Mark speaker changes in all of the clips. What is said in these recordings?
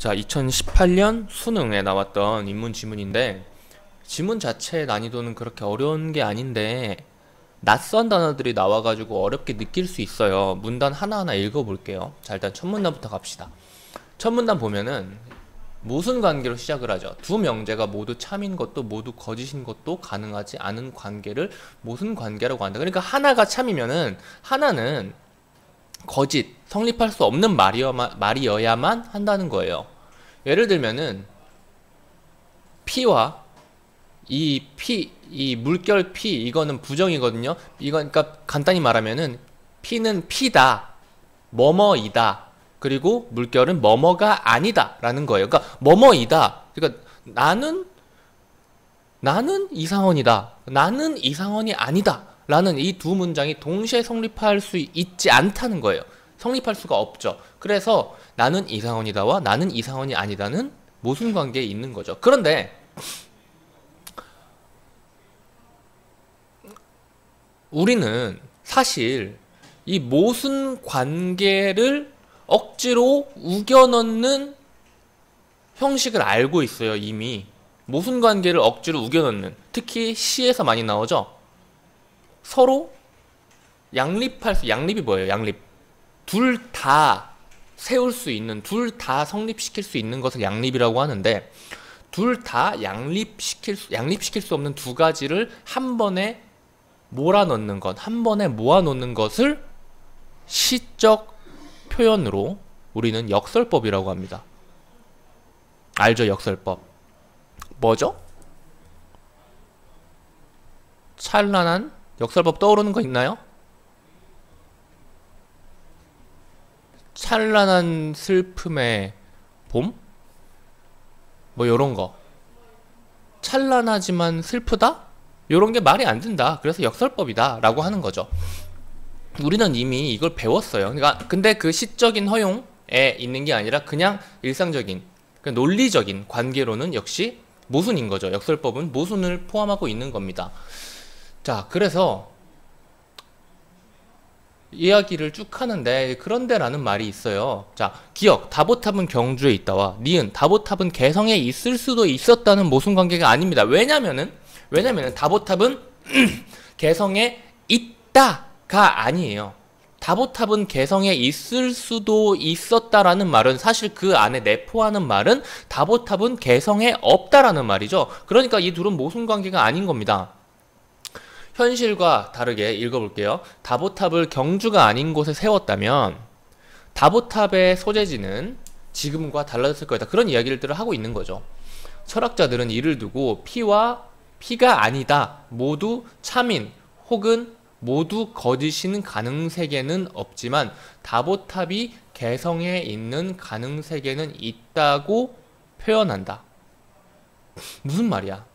Speaker 1: 자, 2018년 수능에 나왔던 인문 지문인데 지문 자체의 난이도는 그렇게 어려운 게 아닌데 낯선 단어들이 나와가지고 어렵게 느낄 수 있어요. 문단 하나하나 읽어볼게요. 자, 일단 첫 문단부터 갑시다. 첫 문단 보면은 무슨 관계로 시작을 하죠. 두 명제가 모두 참인 것도 모두 거짓인 것도 가능하지 않은 관계를 무슨 관계라고 한다. 그러니까 하나가 참이면은 하나는 거짓, 성립할 수 없는 말이어야만 한다는 거예요. 예를 들면은 피와 이 물결 피, 이거는 부정이거든요. 그러니까 간단히 말하면은 피는 피다, 뭐뭐이다. 그리고 물결은 뭐뭐가 아니다 라는 거예요. 그러니까 뭐뭐이다. 그러니까 나는 이상원이다. 나는 이상원이 아니다. 라는 이 두 문장이 동시에 성립할 수 있지 않다는 거예요. 성립할 수가 없죠. 그래서 나는 이상원이다와 나는 이상원이 아니다는 모순 관계에 있는 거죠. 그런데 우리는 사실 이 모순 관계를 억지로 우겨넣는 형식을 알고 있어요. 이미 모순 관계를 억지로 우겨넣는, 특히 시에서 많이 나오죠. 서로 양립이 뭐예요? 양립. 둘 다 세울 수 있는, 둘 다 성립시킬 수 있는 것을 양립이라고 하는데, 둘 다 양립시킬 수 없는 두 가지를 한 번에 몰아넣는 것, 한 번에 모아놓는 것을 시적 표현으로 우리는 역설법이라고 합니다. 알죠? 역설법. 뭐죠? 찬란한 역설법 떠오르는 거 있나요? 찬란한 슬픔의 봄? 뭐 요런 거. 찬란하지만 슬프다? 요런 게 말이 안 된다. 그래서 역설법이다 라고 하는 거죠. 우리는 이미 이걸 배웠어요. 그러니까 근데 그 시적인 허용에 있는 게 아니라 그냥 일상적인, 그러니까 논리적인 관계로는 역시 모순인 거죠. 역설법은 모순을 포함하고 있는 겁니다. 자, 그래서 이야기를 쭉 하는데 그런데라는 말이 있어요. 자, 기억, 다보탑은 경주에 있다와 니은, 다보탑은 개성에 있을 수도 있었다는 모순 관계가 아닙니다. 왜냐면은 다보탑은 개성에 있다가 아니에요. 다보탑은 개성에 있을 수도 있었다라는 말은 사실 그 안에 내포하는 말은 다보탑은 개성에 없다라는 말이죠. 그러니까 이 둘은 모순 관계가 아닌 겁니다. 현실과 다르게 읽어볼게요. 다보탑을 경주가 아닌 곳에 세웠다면 다보탑의 소재지는 지금과 달라졌을 거다. 그런 이야기들을 하고 있는 거죠. 철학자들은 이를 두고 피와 피가 아니다, 모두 참인 혹은 모두 거짓인 가능세계는 없지만 다보탑이 개성에 있는 가능세계는 있다고 표현한다. 무슨 말이야?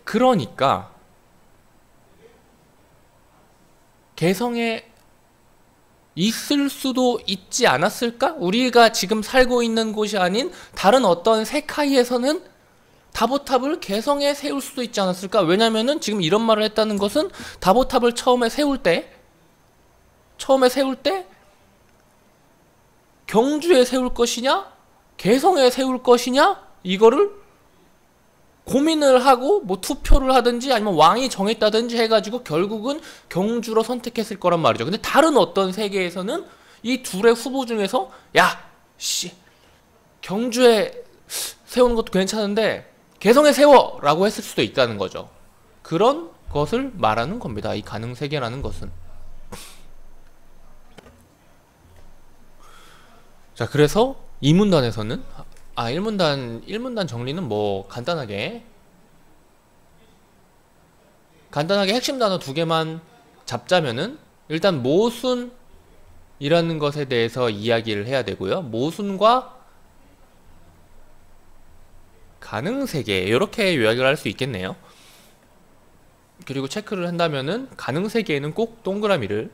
Speaker 1: 그러니까 개성에 있을 수도 있지 않았을까? 우리가 지금 살고 있는 곳이 아닌 다른 어떤 세카이에서는 다보탑을 개성에 세울 수도 있지 않았을까? 왜냐면은 지금 이런 말을 했다는 것은 다보탑을 처음에 세울 때 경주에 세울 것이냐? 개성에 세울 것이냐? 이거를 고민을 하고 뭐 투표를 하든지 아니면 왕이 정했다든지 해가지고 결국은 경주로 선택했을 거란 말이죠. 근데 다른 어떤 세계에서는 이 둘의 후보 중에서 경주에 세우는 것도 괜찮은데 개성에 세워! 라고 했을 수도 있다는 거죠. 그런 것을 말하는 겁니다. 이 가능세계라는 것은. 자, 그래서 이 문단에서는 1문단 정리는 뭐 간단하게 핵심 단어 두 개만 잡자면은 일단 모순이라는 것에 대해서 이야기를 해야 되고요. 모순과 가능세계, 이렇게 요약을 할 수 있겠네요. 그리고 체크를 한다면은 가능세계에는 꼭 동그라미를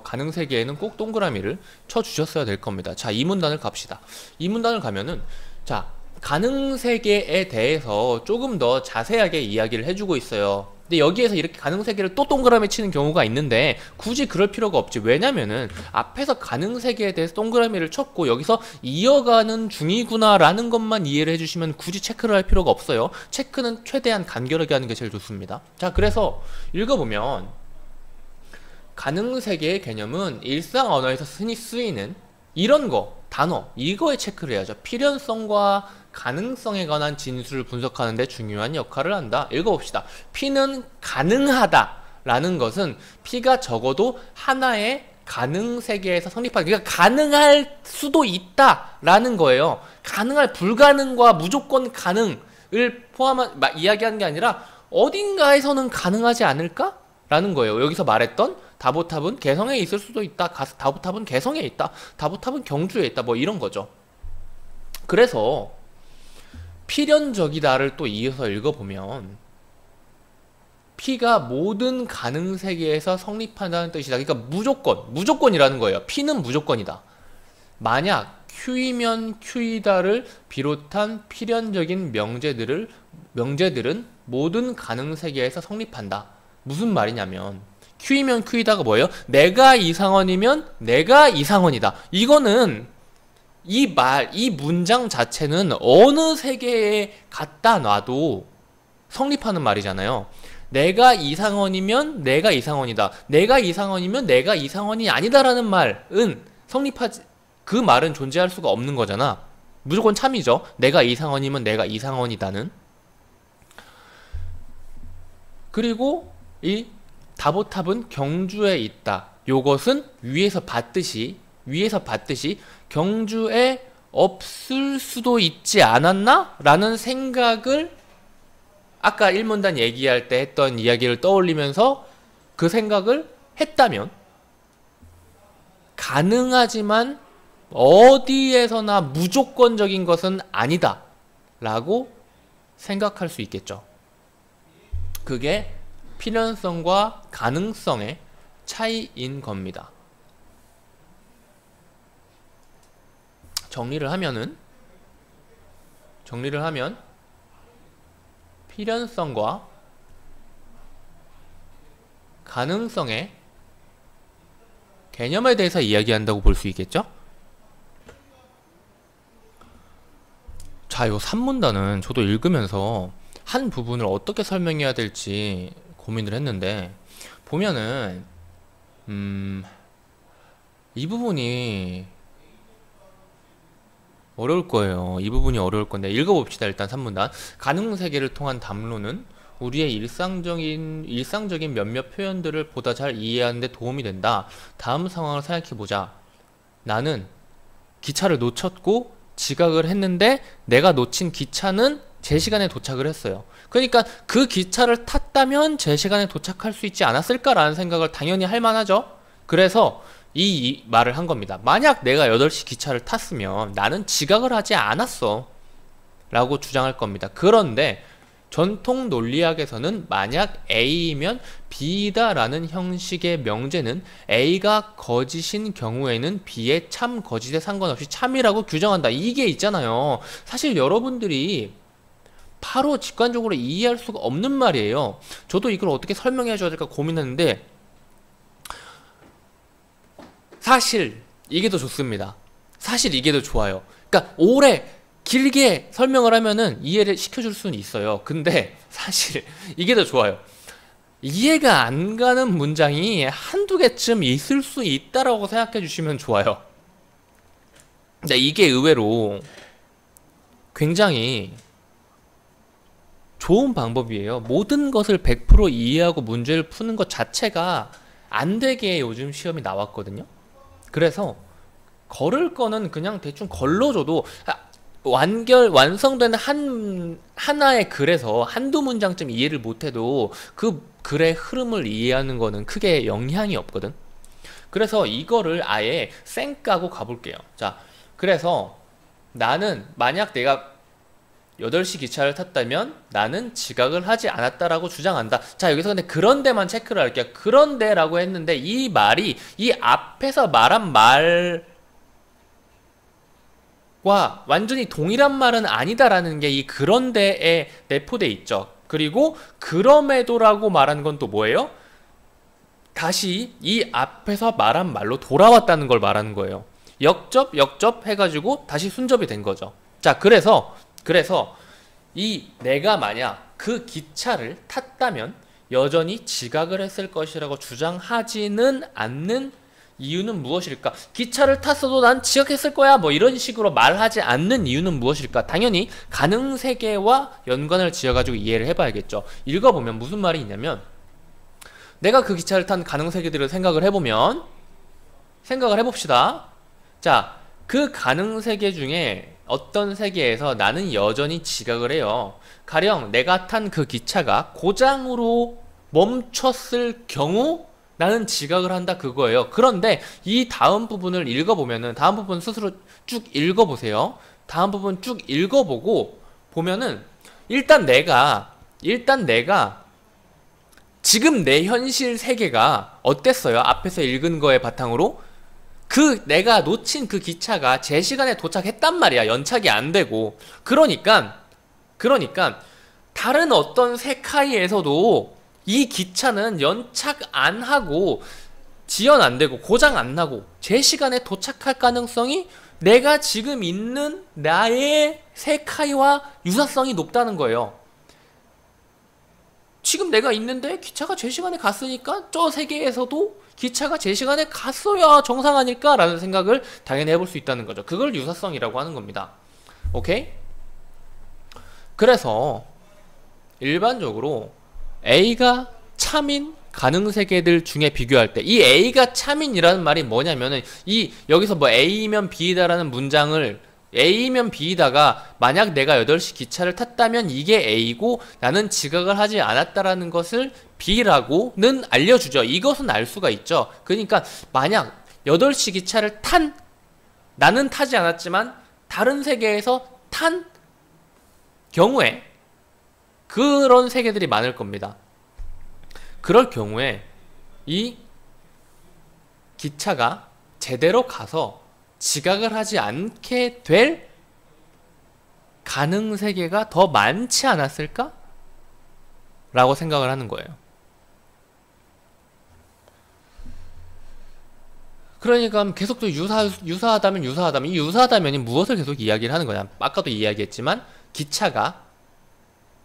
Speaker 1: 가능세계에는 꼭 동그라미를 쳐주셨어야 될 겁니다. 자, 이 문단을 갑시다. 이 문단을 가면은 자, 가능세계에 대해서 조금 더 자세하게 이야기를 해주고 있어요. 근데 여기에서 이렇게 가능세계를 또 동그라미 치는 경우가 있는데 굳이 그럴 필요가 없지. 왜냐면은 앞에서 가능세계에 대해서 동그라미를 쳤고 여기서 이어가는 중이구나 라는 것만 이해를 해주시면 굳이 체크를 할 필요가 없어요. 체크는 최대한 간결하게 하는 게 제일 좋습니다. 자, 그래서 읽어보면 가능세계의 개념은 일상 언어에서 흔히 쓰이는 이런 거, 단어, 이거에 체크를 해야죠. 필연성과 가능성에 관한 진술을 분석하는 데 중요한 역할을 한다. 읽어봅시다. P는 가능하다 라는 것은 P가 적어도 하나의 가능세계에서 성립하는, 그러니까 가능할 수도 있다 라는 거예요. 가능할, 불가능과 무조건 가능을 이야기하는 게 아니라 어딘가에서는 가능하지 않을까? 라는 거예요. 여기서 말했던 다보탑은 개성에 있을 수도 있다. 다보탑은 개성에 있다. 다보탑은 경주에 있다. 뭐 이런 거죠. 그래서 필연적이다를 또 이어서 읽어보면 P가 모든 가능세계에서 성립한다는 뜻이다. 그러니까 무조건이라는 거예요. P는 무조건이다. 만약 Q이면 Q이다를 비롯한 필연적인 명제들은 모든 가능세계에서 성립한다. 무슨 말이냐면 Q이면 Q이다가 뭐예요? 내가 이상원이면 내가 이상원이다. 이거는 이 문장 자체는 어느 세계에 갖다 놔도 성립하는 말이잖아요. 내가 이상원이면 내가 이상원이다. 내가 이상원이면 내가 이상원이 아니다라는 말은 그 말은 존재할 수가 없는 거잖아. 무조건 참이죠. 내가 이상원이면 내가 이상원이다는. 그리고 이 다보탑은 경주에 있다. 요것은 위에서 봤듯이 경주에 없을 수도 있지 않았나? 라는 생각을 아까 1문단 얘기할 때 했던 이야기를 떠올리면서 그 생각을 했다면 가능하지만 어디에서나 무조건적인 것은 아니다 라고 생각할 수 있겠죠. 그게 필연성과 가능성의 차이인 겁니다. 정리를 하면 필연성과 가능성의 개념에 대해서 이야기한다고 볼 수 있겠죠? 자, 요 3문단은 저도 읽으면서 한 부분을 어떻게 설명해야 될지 고민을 했는데 보면은 이 부분이 어려울 거예요. 이 부분이 어려울 건데 읽어봅시다. 일단 3문단. 가능세계를 통한 담론은 우리의 일상적인 몇몇 표현들을 보다 잘 이해하는 데 도움이 된다. 다음 상황을 생각해보자. 나는 기차를 놓쳤고 지각을 했는데 내가 놓친 기차는 제 시간에 도착을 했어요. 그러니까 그 기차를 탔다면 제 시간에 도착할 수 있지 않았을까라는 생각을 당연히 할 만하죠. 그래서 이 말을 한 겁니다. 만약 내가 8시 기차를 탔으면 나는 지각을 하지 않았어 라고 주장할 겁니다. 그런데 전통 논리학에서는 만약 A이면 B이다 라는 형식의 명제는 A가 거짓인 경우에는 B의 참 거짓에 상관없이 참이라고 규정한다. 이게 있잖아요. 사실 여러분들이 바로 직관적으로 이해할 수가 없는 말이에요. 저도 이걸 어떻게 설명해 줘야 될까 고민했는데 사실 이게 더 좋습니다. 사실 이게 더 좋아요. 그러니까 오래 길게 설명을 하면은 이해를 시켜줄 수는 있어요. 근데 사실 이게 더 좋아요. 이해가 안 가는 문장이 한두 개쯤 있을 수 있다라고 생각해 주시면 좋아요. 근데 이게 의외로 굉장히 좋은 방법이에요. 모든 것을 100% 이해하고 문제를 푸는 것 자체가 안 되게 요즘 시험이 나왔거든요. 그래서 걸을 거는 그냥 대충 걸러줘도 완성된 하나의 글에서 한두 문장쯤 이해를 못해도 그 글의 흐름을 이해하는 거는 크게 영향이 없거든. 그래서 이거를 아예 쌩 까고 가볼게요. 자, 그래서 나는 만약 내가 8시 기차를 탔다면 나는 지각을 하지 않았다라고 주장한다. 자, 여기서 근데 그런데만 체크를 할게요. 그런데라고 했는데 이 말이 이 앞에서 말한 말과 완전히 동일한 말은 아니다라는 게 이 그런데에 내포돼 있죠. 그리고 그럼에도라고 말하는 건 또 뭐예요? 다시 이 앞에서 말한 말로 돌아왔다는 걸 말하는 거예요. 역접 해가지고 다시 순접이 된 거죠. 자, 그래서 이 내가 만약 그 기차를 탔다면 여전히 지각을 했을 것이라고 주장하지는 않는 이유는 무엇일까? 기차를 탔어도 난 지각했을 거야 뭐 이런 식으로 말하지 않는 이유는 무엇일까? 당연히 가능세계와 연관을 지어가지고 이해를 해봐야겠죠. 읽어보면 무슨 말이 있냐면, 내가 그 기차를 탄 가능세계들을 생각을 해봅시다. 자, 그 가능세계 중에 어떤 세계에서 나는 여전히 지각을 해요. 가령 내가 탄 그 기차가 고장으로 멈췄을 경우 나는 지각을 한다 그거예요. 그런데 이 다음 부분을 읽어보면은, 다음 부분 스스로 쭉 읽어보세요. 다음 부분 쭉 읽어보고 보면은 일단 내가 지금 내 현실 세계가 어땠어요? 앞에서 읽은 거에 바탕으로 그 내가 놓친 그 기차가 제 시간에 도착했단 말이야. 연착이 안 되고. 그러니까 다른 어떤 세카이에서도 이 기차는 연착 안 하고 지연 안 되고 고장 안 나고 제 시간에 도착할 가능성이 내가 지금 있는 나의 세카이와 유사성이 높다는 거예요. 지금 내가 있는데 기차가 제 시간에 갔으니까 저 세계에서도 기차가 제 시간에 갔어야 정상 아닐까? 라는 생각을 당연히 해볼 수 있다는 거죠. 그걸 유사성이라고 하는 겁니다. 오케이? 그래서 일반적으로 A가 참인 가능세계들 중에 비교할 때 이 A가 참인이라는 말이 뭐냐면은 이 여기서 뭐 A면 B다라는 문장을 A면 B다가 만약 내가 8시 기차를 탔다면 이게 A고 나는 지각을 하지 않았다라는 것을 B라고는 알려주죠. 이것은 알 수가 있죠. 그러니까 만약 8시 기차를 나는 타지 않았지만 다른 세계에서 탄 경우에 그런 세계들이 많을 겁니다. 그럴 경우에 이 기차가 제대로 가서 지각을 하지 않게 될 가능세계가 더 많지 않았을까? 라고 생각을 하는 거예요. 그러니까 계속 또 유사하다면 이 유사하다면이 무엇을 계속 이야기를 하는 거냐? 아까도 이야기했지만 기차가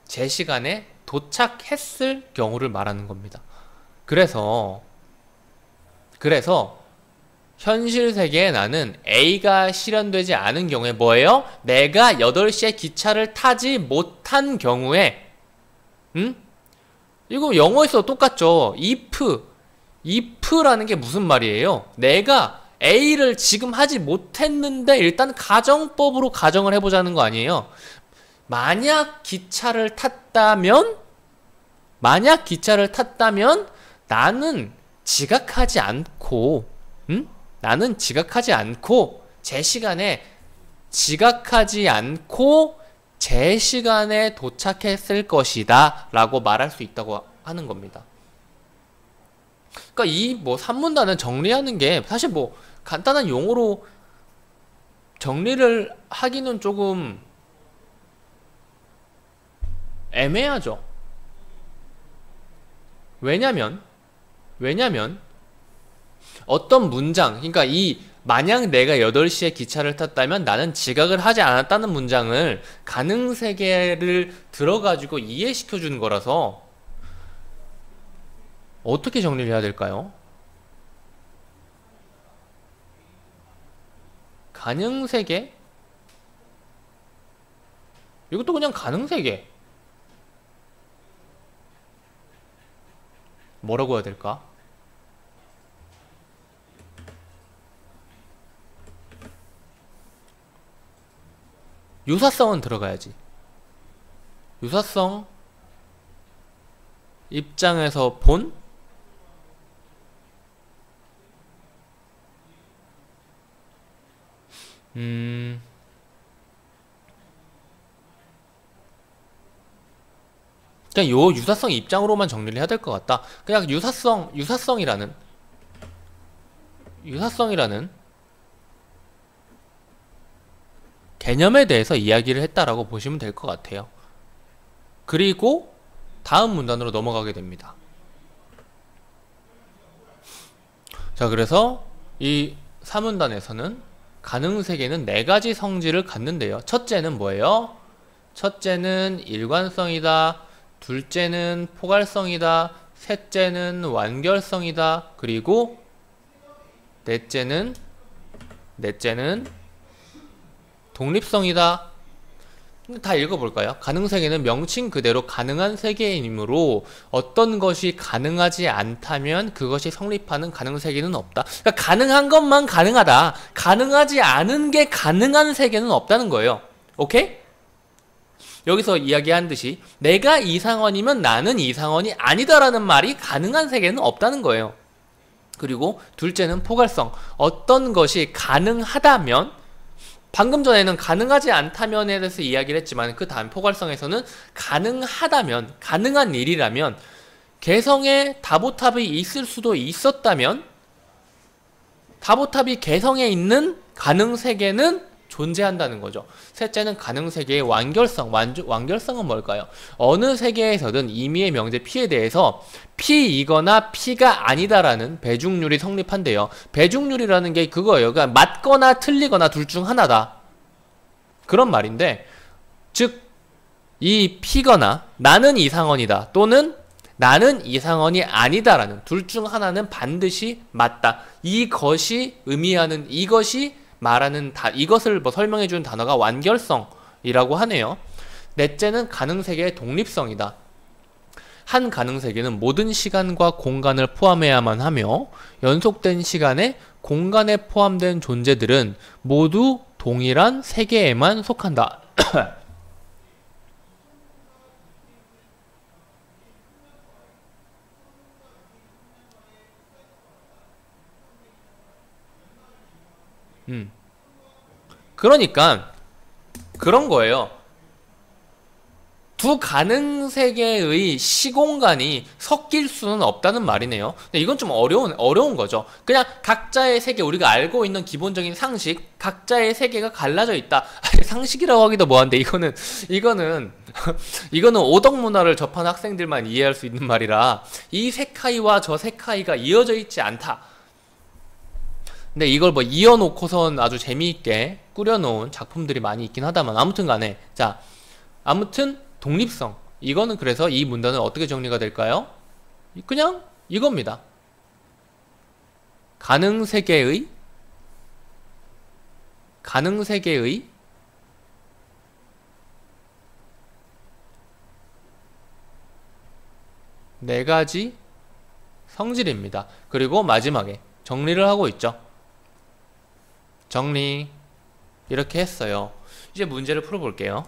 Speaker 1: 제 시간에 도착했을 경우를 말하는 겁니다. 그래서 현실 세계에 나는 A가 실현되지 않은 경우에 뭐예요? 내가 8시에 기차를 타지 못한 경우에 이거 영어에서 똑같죠. if라는 게 무슨 말이에요? 내가 A를 지금 하지 못했는데 일단 가정법으로 가정을 해보자는 거 아니에요? 만약 기차를 탔다면 나는 지각하지 않고 제 시간에 도착했을 것이다 라고 말할 수 있다고 하는 겁니다. 그러니까 이 뭐 산문단을 정리하는 게 사실 뭐 간단한 용어로 정리를 하기는 조금 애매하죠. 왜냐면 어떤 문장, 그러니까 이 만약 내가 8시에 기차를 탔다면 나는 지각을 하지 않았다는 문장을 가능세계를 들어가지고 이해시켜 주는 거라서 어떻게 정리를 해야 될까요? 가능세계? 이것도 그냥 가능세계. 뭐라고 해야 될까? 유사성은 들어가야지. 유사성 입장에서 본 그냥 요 유사성 입장으로만 정리를 해야 될 것 같다. 그냥 유사성이라는 개념에 대해서 이야기를 했다라고 보시면 될 것 같아요. 그리고 다음 문단으로 넘어가게 됩니다. 자, 그래서 이 3문단에서는 가능세계는 4가지 성질을 갖는데요. 첫째는 뭐예요? 첫째는 일관성이다. 둘째는 포괄성이다. 셋째는 완결성이다. 그리고 넷째는 독립성이다. 다 읽어볼까요? 가능세계는 명칭 그대로 가능한 세계이므로 어떤 것이 가능하지 않다면 그것이 성립하는 가능세계는 없다. 그러니까 가능한 것만 가능하다. 가능하지 않은 게 가능한 세계는 없다는 거예요. 오케이? 여기서 이야기한 듯이 내가 이상원이면 나는 이상원이 아니다라는 말이 가능한 세계는 없다는 거예요. 그리고 둘째는 포괄성. 어떤 것이 가능하다면, 방금 전에는 가능하지 않다면에 대해서 이야기를 했지만 그 다음 포괄성에서는 가능하다면, 가능한 일이라면, 개성에 다보탑이 있을 수도 있었다면 다보탑이 개성에 있는 가능세계는 존재한다는 거죠. 셋째는 가능세계의 완결성. 완결성은 뭘까요? 어느 세계에서든 임의의 명제 P에 대해서 P이거나 P가 아니다라는 배중률이 성립한대요. 배중률이라는 게 그거예요. 그러니까 맞거나 틀리거나 둘 중 하나다. 그런 말인데, 즉 이 P거나 나는 이상원이다 또는 나는 이상원이 아니다라는 둘 중 하나는 반드시 맞다. 이것이 의미하는, 이것이 말하는, 이것을 설명해 주는 단어가 완결성이라고 하네요. 넷째는 가능세계의 독립성이다. 한 가능세계는 모든 시간과 공간을 포함해야만 하며 연속된 시간에 공간에 포함된 존재들은 모두 동일한 세계에만 속한다. 그러니까 그런 거예요. 두 가능세계의 시공간이 섞일 수는 없다는 말이네요. 근데 이건 좀 어려운 거죠. 그냥 각자의 세계, 우리가 알고 있는 기본적인 상식, 각자의 세계가 갈라져 있다. 상식이라고 하기도 뭐한데, 이거는 오덕 문화를 접한 학생들만 이해할 수 있는 말이라, 이 세카이와 저 세카이가 이어져 있지 않다. 근데 이걸 뭐 이어놓고선 아주 재미있게 꾸려놓은 작품들이 많이 있긴 하다만, 아무튼 간에, 자, 아무튼 독립성. 이거는 그래서 이 문단은 어떻게 정리가 될까요? 그냥 이겁니다. 가능세계의 네 가지 성질입니다. 그리고 마지막에 정리를 하고 있죠. 정리. 이렇게 했어요. 이제 문제를 풀어볼게요.